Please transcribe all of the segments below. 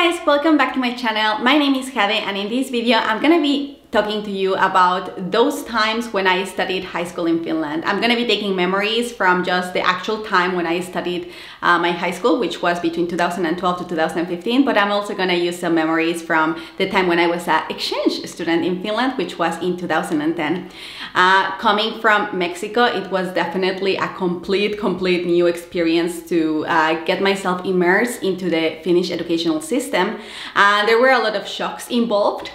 guys, welcome back to my channel. My name is Jade and in this video I'm gonna be talking to you about those times when I studied high school in Finland. I'm gonna be taking memories from just the actual time when I studied my high school, which was between 2012 to 2015, but I'm also gonna use some memories from the time when I was an exchange student in Finland, which was in 2010. Coming from Mexico, it was definitely a complete new experience to get myself immersed into the Finnish educational system. There were a lot of shocks involved.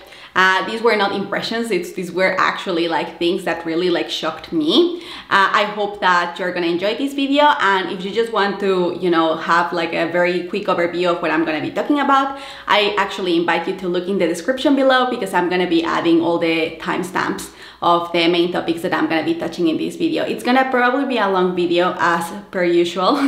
These were not impressions, these were actually like things that really shocked me. I hope that you're gonna enjoy this video, and if you just want to, have like a very quick overview of what I'm gonna be talking about, I actually invite you to look in the description below because I'm gonna be adding all the timestamps of the main topics that I'm gonna be touching in this video. It's gonna probably be a long video as per usual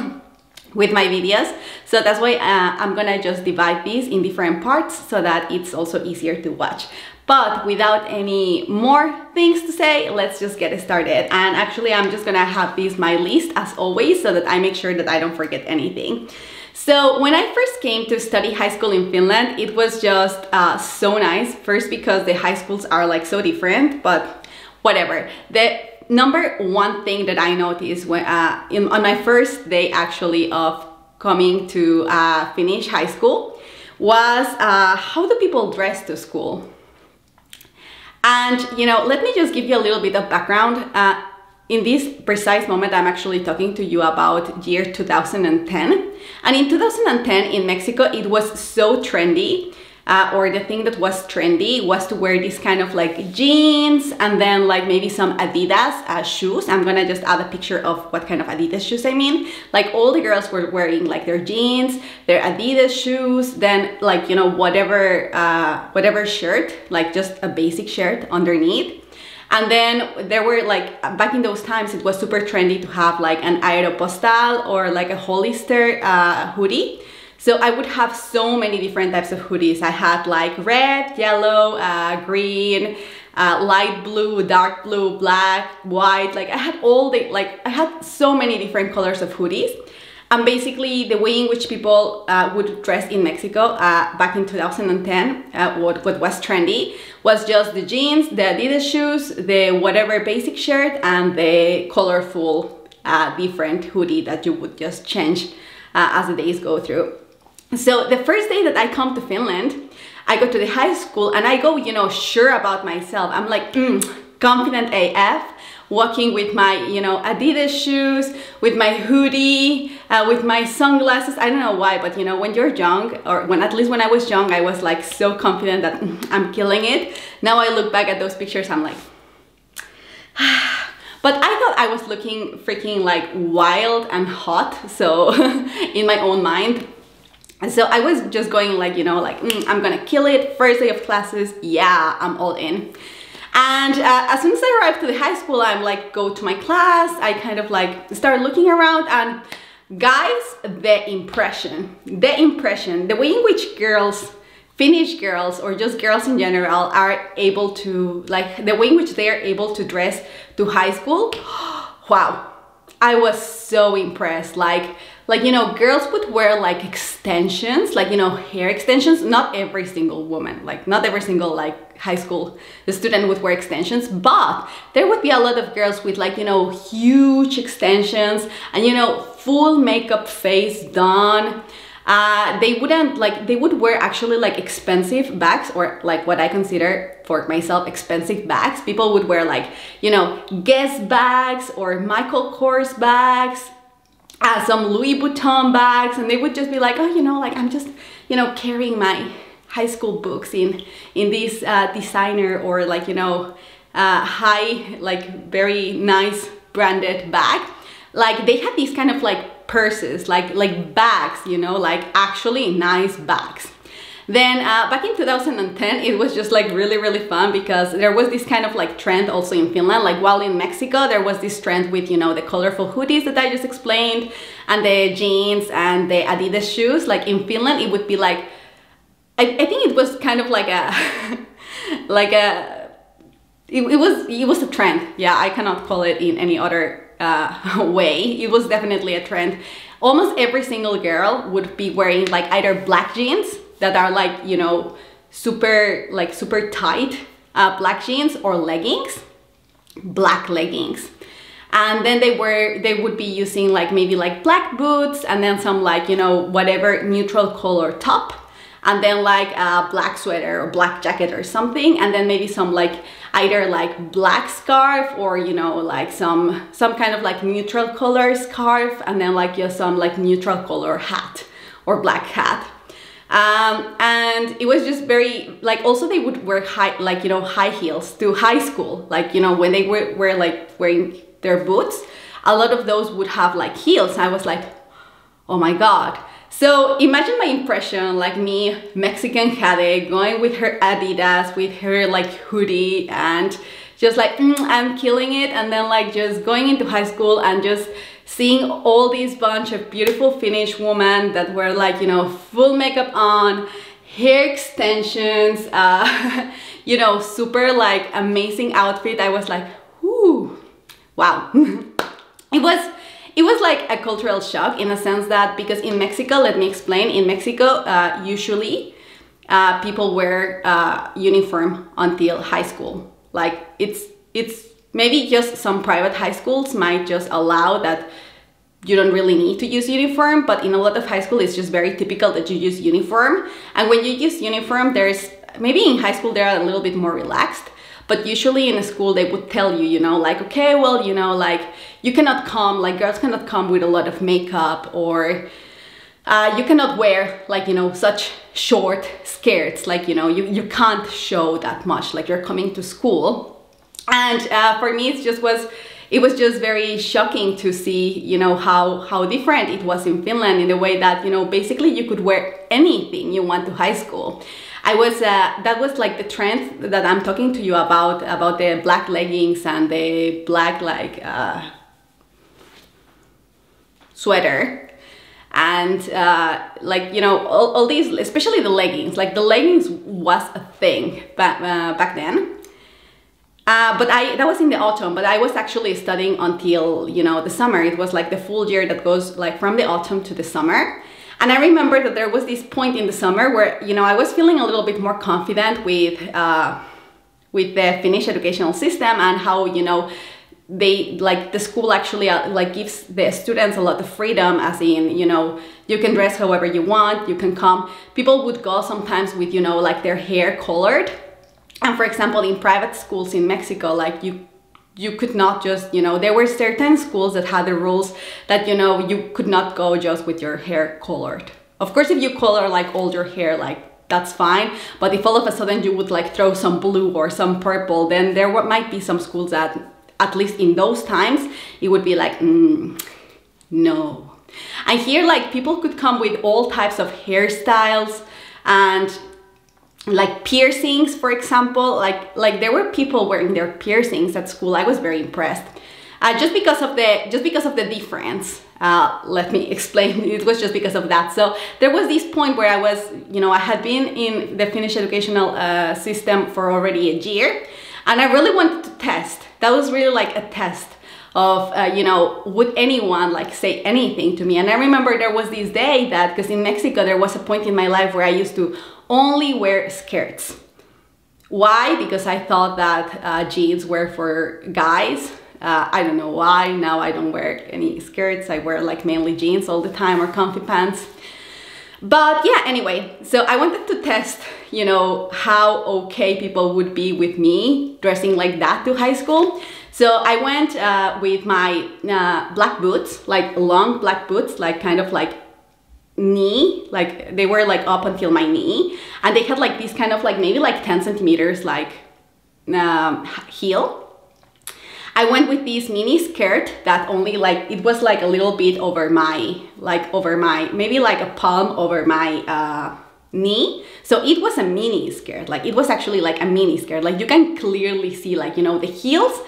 with my videos, so that's why I'm gonna just divide these in different parts so that it's also easier to watch. But without any more things to say, let's just get started. And actually I'm just gonna have this my list as always so that I make sure that I don't forget anything. So when I first came to study high school in Finland, it was just so nice. First because the high schools are like so different, but whatever. The number one thing that I noticed when, on my first day actually of coming to Finnish high school was how do people dress to school? And let me just give you a little bit of background. In this precise moment, I'm actually talking to you about year 2010. And in 2010 in Mexico, it was so trendy. Or the thing that was trendy was to wear this kind of like jeans and then like maybe some Adidas shoes. I'm gonna just add a picture of what kind of Adidas shoes I mean. Like all the girls were wearing like their jeans, their Adidas shoes, then like, whatever shirt, like just a basic shirt underneath. And then there were like, back in those times, it was super trendy to have like an Aeropostale or like a Hollister hoodie. So I would have so many different types of hoodies. I had like red, yellow, green, light blue, dark blue, black, white. Like I had I had so many different colors of hoodies. And basically the way in which people would dress in Mexico back in 2010, what was trendy was just the jeans, the Adidas shoes, the whatever basic shirt, and the colorful different hoodie that you would just change as the days go through. So the first day that I come to Finland, I go to the high school and I go, sure about myself. I'm like, confident AF, walking with my, Adidas shoes, with my hoodie, with my sunglasses. I don't know why, but when you're young, or at least when I was young, I was like so confident that I'm killing it. Now I look back at those pictures, I'm like, but I thought I was looking freaking like wild and hot. So in my own mind. And so I was just going like, I'm gonna kill it. First day of classes, yeah, I'm all in. And as soon as I arrived to the high school, I'm like, go to my class. I kind of like start looking around and guys, the impression, the way in which girls, Finnish girls or just girls in general are able to, like the way in which they are able to dress to high school, wow. I was so impressed. Like, girls would wear like extensions, like, hair extensions. Not every single woman, like not every single like high school student would wear extensions, but there would be a lot of girls with like, huge extensions and, full makeup face done. They would wear actually like expensive bags, or like what I consider for myself expensive bags. People would wear like, Guess bags or Michael Kors bags, some Louis Vuitton bags, and they would just be like, oh, like I'm just, carrying my high school books in this designer or like, high, like very nice branded bag. Like they had these kind of like purses, like bags, like actually nice bags. Then back in 2010, it was just like really fun because there was this kind of like trend also in Finland. Like while in Mexico, there was this trend with, the colorful hoodies that I just explained and the jeans and the Adidas shoes. Like in Finland, it would be like, I think it was kind of like a, it was a trend. Yeah, I cannot call it in any other way. It was definitely a trend. Almost every single girl would be wearing like either black jeans that are like, you know, super tight black jeans or leggings, black leggings. And then they would be using like maybe like black boots and then some like, you know, whatever neutral color top, and then like a black sweater or black jacket or something, and then maybe some like either like black scarf or, you know, like some kind of like neutral color scarf, and then like just some like neutral color hat or black hat. And it was just very like, also they would wear high, like, you know, high heels to high school, like, you know, when they were like wearing their boots, a lot of those would have like heels. I was like, oh my god. So imagine my impression, like me, Mexican Jade, going with her Adidas, with her like hoodie, and just like, I'm killing it. And then like just going into high school and just seeing all these bunch of beautiful Finnish women that were like, you know, full makeup on, hair extensions, you know, super like amazing outfit. I was like, whoo, wow. It was like a cultural shock in a sense that, because in Mexico, let me explain, in Mexico, usually people wear uniform until high school. Like it's maybe just some private high schools might just allow that you don't really need to use uniform, but in a lot of high school, it's just very typical that you use uniform. And when you use uniform, there's, maybe in high school, they're a little bit more relaxed. But usually in a school, they would tell you, you know, like, okay, well, you know, like, you cannot come, like, girls cannot come with a lot of makeup, or you cannot wear, like, you know, such short skirts, like, you know, you can't show that much, like, you're coming to school. And for me, it was just very shocking to see, you know, how different it was in Finland, in the way that, you know, basically you could wear anything you want to high school. That was like the trend that I'm talking to you about the black leggings and the black like sweater, and like, you know, all these, especially the leggings, like the leggings was a thing back then. But that was in the autumn, but I was actually studying until, you know, the summer. It was like the full year that goes like from the autumn to the summer. And I remember that there was this point in the summer where, you know, I was feeling a little bit more confident with the Finnish educational system, and how, you know, they, like, the school actually like gives the students a lot of freedom, as in, you know, you can dress however you want, you can come. People would go sometimes with, you know, like their hair colored. And for example, in private schools in Mexico, like you could not just, you know, there were certain schools that had the rules that, you know, you could not go just with your hair colored. Of course, if you color like all your hair, like that's fine. But if all of a sudden you would like throw some blue or some purple, then there might be some schools that, at least in those times, it would be like, no. And here, like, people could come with all types of hairstyles and like piercings, for example, like there were people wearing their piercings at school. I was very impressed, just because of the difference. Let me explain. It was just because of that. So there was this point where I was, you know, I had been in the Finnish educational system for already a year, and I really wanted to test. That was really like a test of, you know, would anyone like say anything to me? And I remember there was this day that, because in Mexico there was a point in my life where I used to only wear skirts. Why? Because I thought that jeans were for guys. I don't know why. Now I don't wear any skirts. I wear like mainly jeans all the time, or comfy pants. But yeah, anyway, so I wanted to test, you know, how okay people would be with me dressing like that to high school. So I went with my black boots, like long black boots, like kind of like knee, like they were like up until my knee, and they had like these kind of like maybe like 10 centimeters like heel. I went with this mini skirt that only like, it was like a little bit over my, maybe like a palm over my knee. So it was a mini skirt, like it was actually like a mini skirt. Like you can clearly see, like, you know, the heels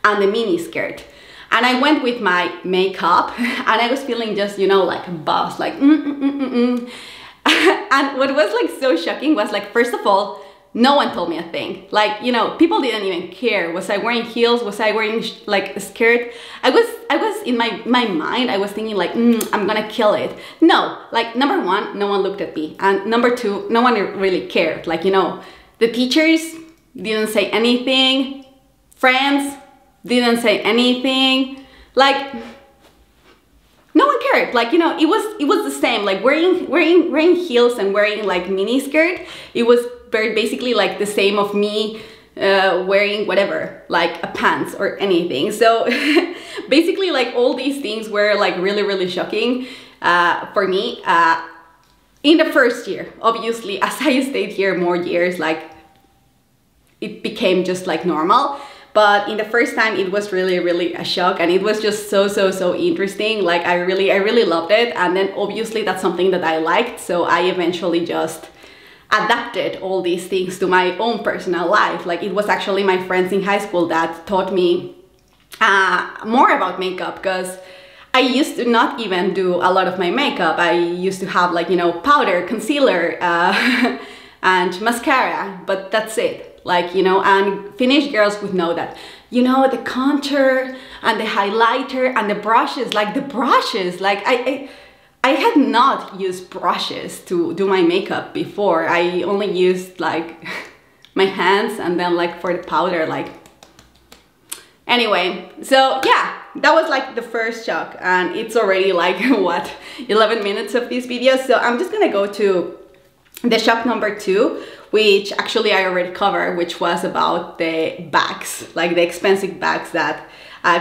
and the mini skirt. And I went with my makeup, and I was feeling just, you know, like a boss, like And what was like so shocking was, like, first of all, no one told me a thing. Like, you know, people didn't even care. Was I wearing heels? Was I wearing like a skirt? I was in my mind, I was thinking like, I'm gonna kill it. No, like number one, no one looked at me. And number two, no one really cared. Like, you know, the teachers didn't say anything. Friends didn't say anything. Like, no one cared. Like, you know, it was the same. Like wearing heels and wearing like mini skirt. It was very basically like the same of me wearing whatever, like a pants or anything. So basically like all these things were like really shocking for me in the first year. Obviously, as I stayed here more years, like it became just like normal. But in the first time, it was really a shock, and it was just so interesting. Like I really loved it. And then obviously that's something that I liked. So I eventually just adapted all these things to my own personal life. Like it was actually my friends in high school that taught me more about makeup, because I used to not even do a lot of my makeup. I used to have like, you know, powder, concealer, and mascara, but that's it. Like, you know, and Finnish girls would know that, you know, the contour and the highlighter and the brushes, like I had not used brushes to do my makeup before. I only used like my hands, and then like for the powder, like, anyway. So yeah, that was like the first shock, and it's already like what, 11 minutes of this video. So I'm just gonna go to the shock number 2, which actually I already covered, which was about the bags, like the expensive bags that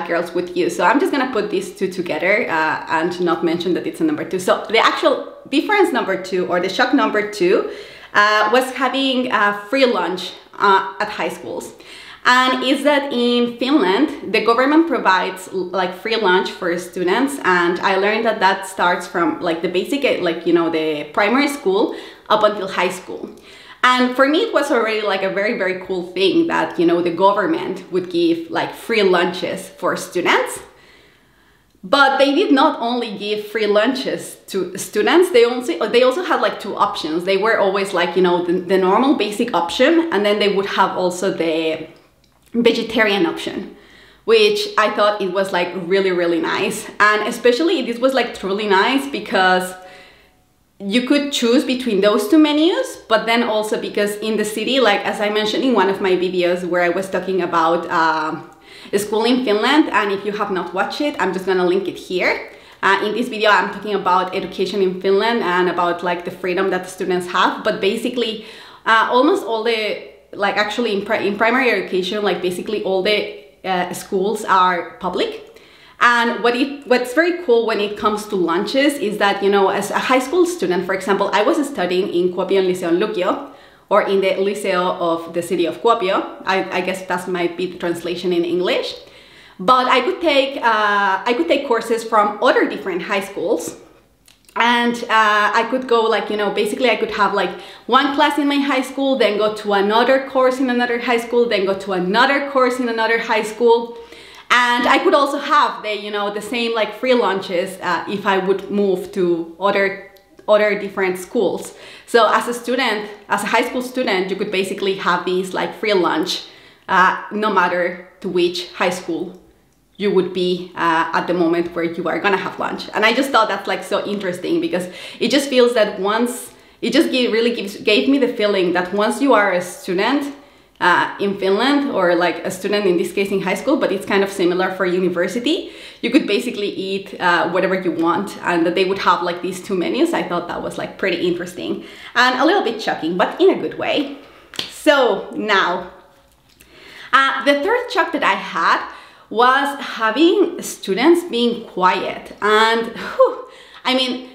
girls would use. So I'm just gonna put these two together and not mention that it's a number 2. So the actual difference number 2, or the shock number 2, was having a free lunch at high schools. And is that in Finland, the government provides like free lunch for students, and I learned that that starts from like the basic, like, you know, the primary school up until high school. And for me, it was already like a very cool thing that, you know, the government would give like free lunches for students. But they did not only give free lunches to students, they also had like 2 options. They were always like, you know, the normal basic option, and then they would have also the vegetarian option, which I thought it was like really nice. And especially this was like truly nice because you could choose between those 2 menus, but then also because in the city, like as I mentioned in one of my videos where I was talking about a school in Finland, and if you have not watched it, I'm just gonna link it here. In this video, I'm talking about education in Finland and about like the freedom that the students have, but basically almost all the, like actually in primary education, like basically all the schools are public. And what's very cool when it comes to lunches is that, you know, as a high school student, for example, I was studying in Kuopion Liceon Lukio, or in the Liceo of the city of Kuopio. I guess that might be the translation in English. But I could take courses from other different high schools. And I could go like, you know, basically I could have like one class in my high school, then go to another course in another high school, then go to another course in another high school. And I could also have the, you know, the same like free lunches if I would move to other different schools. So as a student, as a high school student, you could basically have these like free lunch no matter to which high school you would be at the moment where you are gonna have lunch. And I just thought that's like so interesting, because it just feels that once, it just really gave me the feeling that once you are a student in Finland, or like a student in this case in high school, but it's kind of similar for university, you could basically eat whatever you want, and that they would have like these 2 menus. I thought that was like pretty interesting and a little bit shocking, but in a good way. So now, the third shock that I had was having students being quiet. And whew, I mean,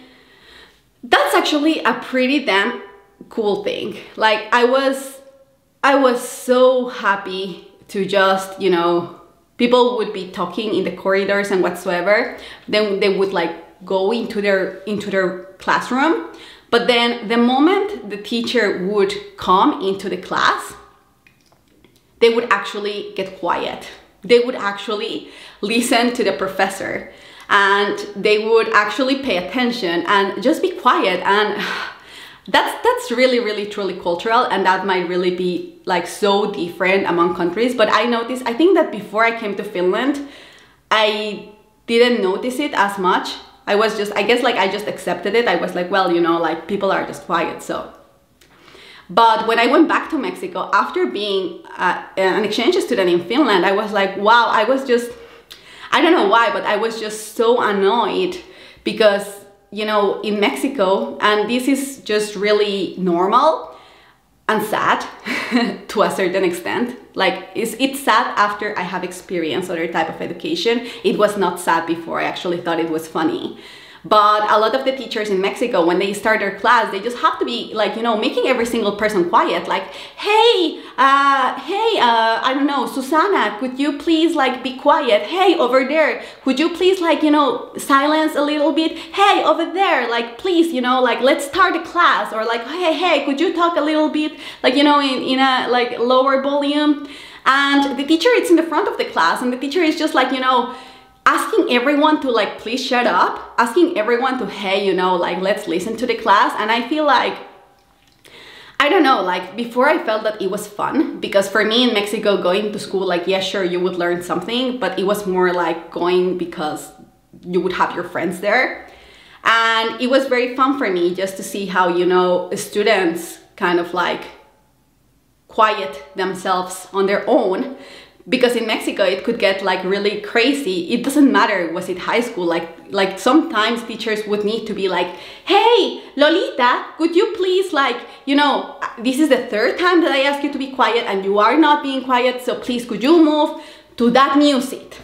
that's actually a pretty damn cool thing. Like I was so happy to just, you know, people would be talking in the corridors and whatsoever. Then they would like go into their classroom. But then the moment the teacher would come into the class, they would actually get quiet. They would actually listen to the professor, and they would actually pay attention and just be quiet. And That's really, really, truly cultural, and that might really be like so different among countries. But I noticed, I think that before I came to Finland, I didn't notice it as much. I was just, I guess like I just accepted it. I was like, well, you know, like people are just quiet, so. But when I went back to Mexico, after being an exchange student in Finland, I was like, wow, I was just, I don't know why, but I was just so annoyed because, you know, in Mexico, and this is just really normal and sad to a certain extent. Like, it's sad after I have experienced other type of education. It was not sad before. I actually thought it was funny. But a lot of the teachers in Mexico, when they start their class, they just have to be like, you know, making every single person quiet. Like, hey, I don't know, Susana, could you please like be quiet? Hey, over there, could you please like, you know, silence a little bit? Hey, over there, like, please, you know, like, let's start the class. Or like, hey, could you talk a little bit, like, you know, in a like lower volume? And the teacher is in the front of the class, and the teacher is just like, you know, asking everyone to like, please shut up, asking everyone to, hey, you know, like, let's listen to the class. And I feel like, I don't know, like before I felt that it was fun, because for me in Mexico, going to school, like, yeah, sure, you would learn something, but it was more like going because you would have your friends there. And it was very fun for me just to see how, you know, students kind of like quiet themselves on their own. Because in Mexico, it could get like really crazy. It doesn't matter, was it high school? Like sometimes teachers would need to be like, hey, Lolita, could you please like, you know, this is the third time that I ask you to be quiet and you are not being quiet. So please, could you move to that music?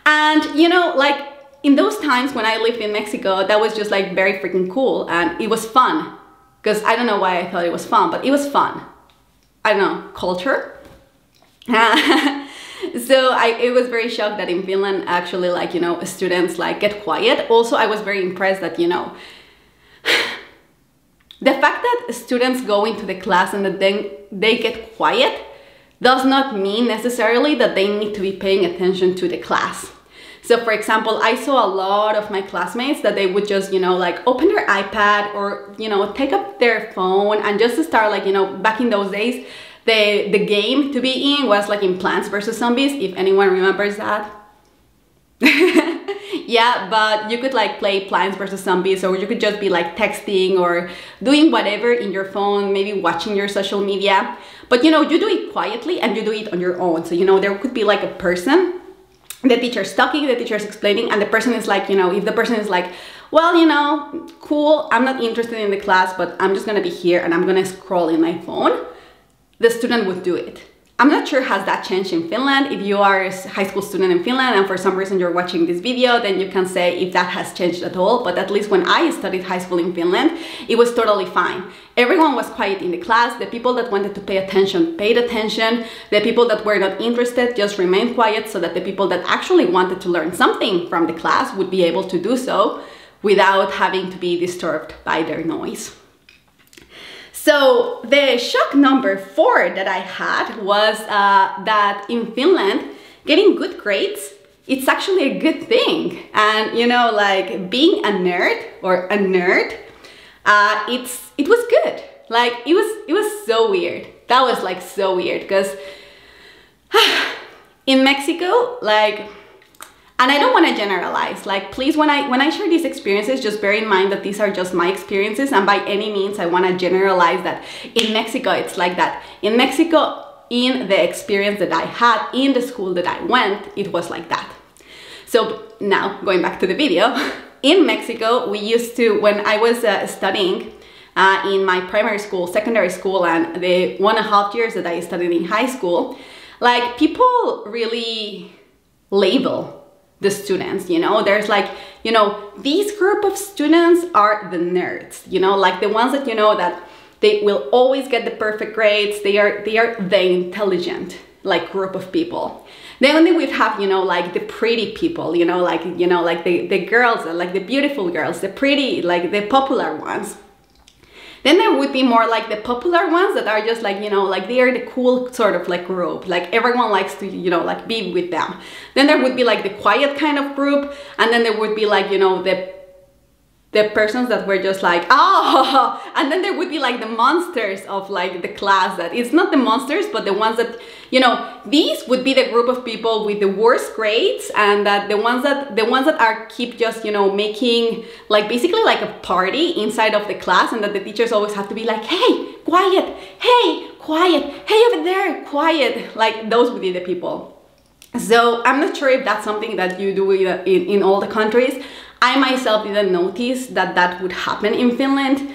And, you know, like in those times when I lived in Mexico, that was just like very freaking cool. And it was fun. Because I don't know why I thought it was fun, but it was fun. I don't know, culture? So it was very shocked that in Finland, actually, like, you know, students like get quiet. Also, I was very impressed that, you know, the fact that students go into the class and that then they get quiet does not mean necessarily that they need to be paying attention to the class. So for example, I saw a lot of my classmates that they would just, you know, like open their iPad or, you know, take up their phone and just start like, you know, back in those days, the game to be in was like in Plants vs. Zombies, if anyone remembers that. Yeah, but you could like play Plants vs. Zombies, or you could just be like texting or doing whatever in your phone, maybe watching your social media. But you know, you do it quietly and you do it on your own. So, you know, there could be like a person, the teacher's talking, the teacher's explaining, and the person is like, you know, if the person is like, well, you know, cool, I'm not interested in the class, but I'm just gonna be here and I'm gonna scroll in my phone, the student would do it. I'm not sure has that changed in Finland. If you are a high school student in Finland and for some reason you're watching this video, then you can say if that has changed at all. But at least when I studied high school in Finland, it was totally fine. Everyone was quiet in the class. The people that wanted to pay attention paid attention. The people that were not interested just remained quiet, so that the people that actually wanted to learn something from the class would be able to do so without having to be disturbed by their noise. So the shock number 4 that I had was that in Finland, getting good grades, it's actually a good thing. And, you know, like being a nerd or a nerd, it was good. Like it was so weird. That was like so weird because in Mexico, like, and I don't want to generalize, like, please, when I share these experiences, just bear in mind that these are just my experiences, and by any means I want to generalize that in Mexico it's like that. In Mexico, in the experience that I had in the school that I went, it was like that. So now going back to the video, in Mexico we used to, when I was studying in my primary school, secondary school, and the 1.5 years that I studied in high school, like people really label the students, you know, there's like, you know, these group of students are the nerds, you know, like the ones that, you know, that they will always get the perfect grades. They are the intelligent, like, group of people. Then we would have, you know, like the pretty people, you know, like the girls, like the beautiful girls, the pretty, like the popular ones. Then there would be more like the popular ones that are just like, you know, like they are the cool sort of like group, like everyone likes to, you know, like be with them. Then there would be like the quiet kind of group, and then there would be like, you know, the the persons that were just like, oh, and then there would be like the monsters of like the class, that it's not the monsters, but the ones that, you know, these would be the group of people with the worst grades, and that the ones that are keep just, you know, making like basically like a party inside of the class, and that the teachers always have to be like, hey, quiet, hey, quiet, hey, over there, quiet. Like those would be the people. So I'm not sure if that's something that you do in all the countries. I myself didn't notice that that would happen in Finland.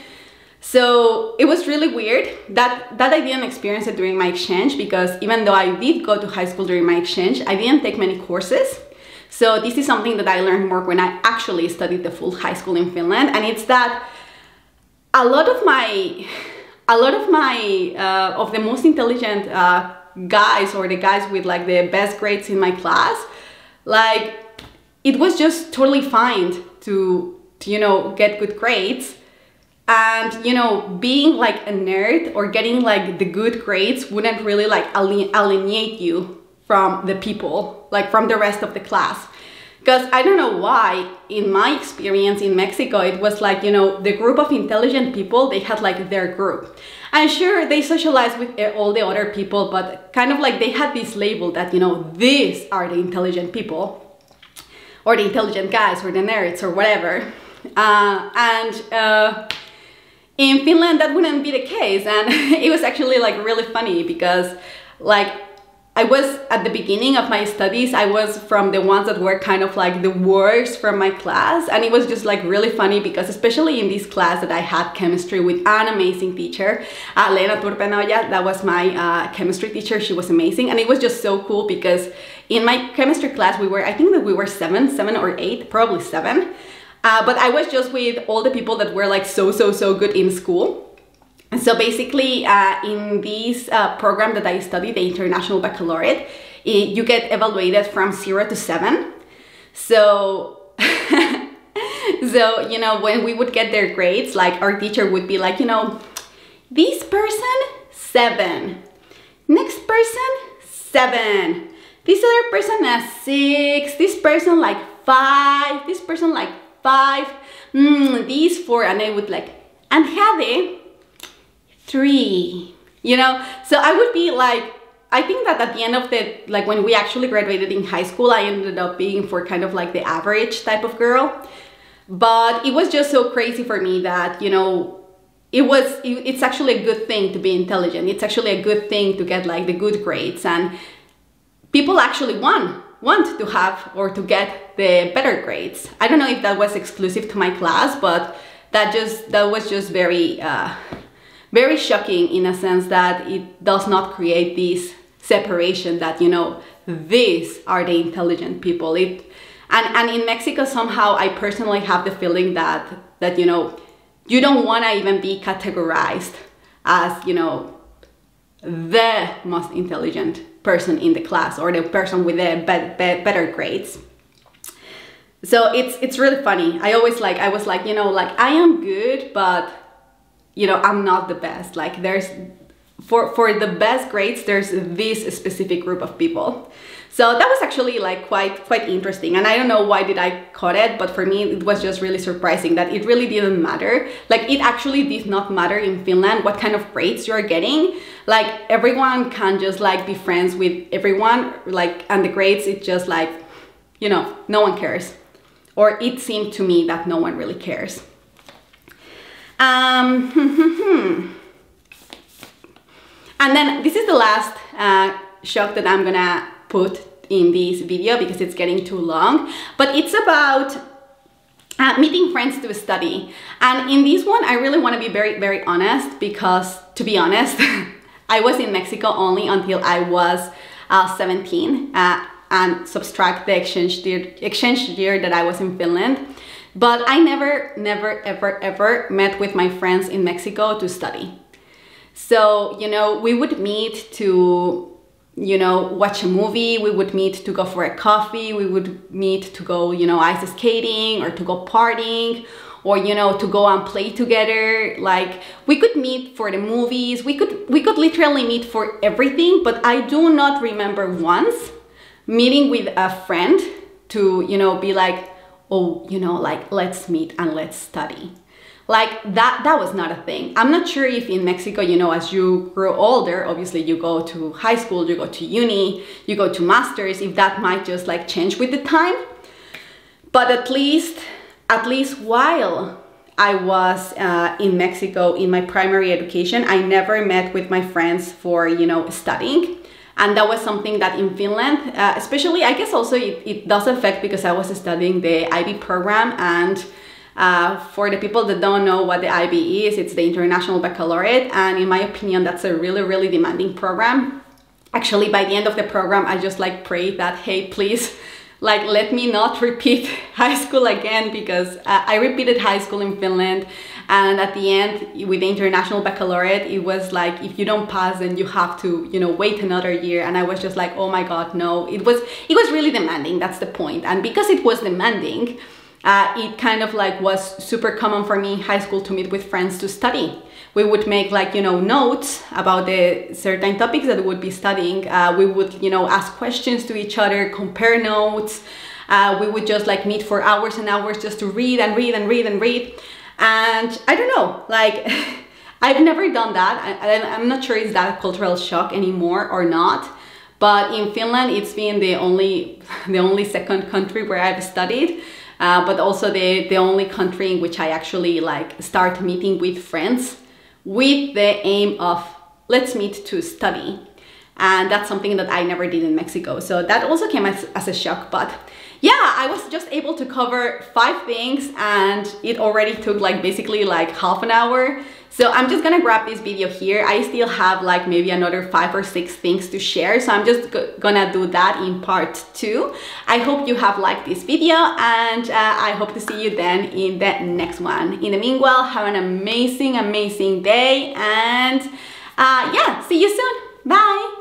So it was really weird that I didn't experience it during my exchange, because even though I did go to high school during my exchange, I didn't take many courses. So this is something that I learned more when I actually studied the full high school in Finland. And it's that a lot of the most intelligent guys, or the guys with like the best grades in my class, like it was just totally fine to you know, get good grades. And, you know, being like a nerd or getting like the good grades wouldn't really like alienate you from the people, like from the rest of the class. Because I don't know why, in my experience in Mexico, it was like, you know, the group of intelligent people, they had like their group. And sure, they socialized with all the other people, but kind of like they had this label that, you know, these are the intelligent people, or the intelligent guys, or the nerds, or whatever. In Finland, that wouldn't be the case. And it was actually like really funny, because like I was at the beginning of my studies, I was from the ones that were kind of like the worst from my class. And it was just like really funny, because especially in this class that I had chemistry with an amazing teacher, Lena Turpenoja, that was my chemistry teacher. She was amazing. And it was just so cool, because in my chemistry class, I think that we were seven or eight, probably seven. But I was just with all the people that were like so good in school. And so basically in this program that I studied, the International Baccalaureate, you get evaluated from 0 to 7. So, so, you know, when we would get their grades, like our teacher would be like, you know, this person, 7. Next person, 7. This other person has 6. This person like 5. This person like 5. These 4. And I would like, and Hade, 3, you know. So I would be like, I think that at the end of the, like when we actually graduated in high school, I ended up being for kind of like the average type of girl. But it was just so crazy for me that, you know, it's actually a good thing to be intelligent. It's actually a good thing to get like the good grades, and people actually want to have or to get the better grades. I don't know if that was exclusive to my class, but that was just very very shocking, in a sense that it does not create this separation that, you know, these are the intelligent people. And in Mexico, somehow I personally have the feeling that you know, you don't want to even be categorized as, you know, the most intelligent person in the class, or the person with the better grades. So it's really funny. I was like, you know, like I am good, but you know, I'm not the best. Like there's, for the best grades, there's this specific group of people. So that was actually like quite interesting. And I don't know why did I caught it, but for me, it was just really surprising that it really didn't matter. Like it actually did not matter in Finland what kind of grades you're getting. Like everyone can just like be friends with everyone, like, and the grades, it's just like, you know, no one cares. Or it seemed to me that no one really cares. And then this is the last shock that I'm gonna put in this video, because it's getting too long, but it's about meeting friends to study. And in this one, I really want to be very honest, because to be honest, I was in Mexico only until I was 17, and subtract the exchange year that I was in Finland. But I never ever met with my friends in Mexico to study. So, you know, we would meet to, you know, watch a movie, we would meet to go for a coffee, we would meet to go, you know, ice skating, or to go partying, or, you know, to go and play together. Like we could meet for the movies, we could literally meet for everything. But I do not remember once meeting with a friend to, you know, be like, oh, you know, like, let's meet and let's study. Like that was not a thing. I'm not sure if in Mexico, you know, as you grow older, obviously you go to high school, you go to uni, you go to masters, if that might just like change with the time. But at least while I was in Mexico in my primary education, I never met with my friends for, you know, studying. And that was something that in Finland, especially, I guess also it does affect because I was studying the IB program. And for the people that don't know what the IB is, it's the International Baccalaureate. And in my opinion, that's a really, really demanding program. Actually, by the end of the program, I just like prayed that, hey, please, like, let me not repeat high school again, because I repeated high school in Finland. And at the end, with the International Baccalaureate, it was like, if you don't pass, then you have to, you know, wait another year. And I was just like, oh my God, no, it was really demanding. That's the point. And because it was demanding, it kind of like was super common for me in high school to meet with friends to study. We would make like, you know, notes about the certain topics that we would be studying. We would, you know, ask questions to each other, compare notes. We would just like meet for hours and hours just to read and read and read and read. And I don't know, like, I've never done that. I'm not sure is that a cultural shock anymore or not. But in Finland, it's been the only second country where I've studied. But also the only country in which I actually like start meeting with friends with the aim of let's meet to study. And that's something that I never did in Mexico. So that also came as a shock. But yeah, I was just able to cover 5 things and it already took like basically like half an hour. So I'm just gonna grab this video here. I still have like maybe another 5 or 6 things to share. So I'm just gonna do that in part 2. I hope you have liked this video and I hope to see you then in the next one. In the meanwhile, have an amazing, amazing day and yeah, see you soon. Bye.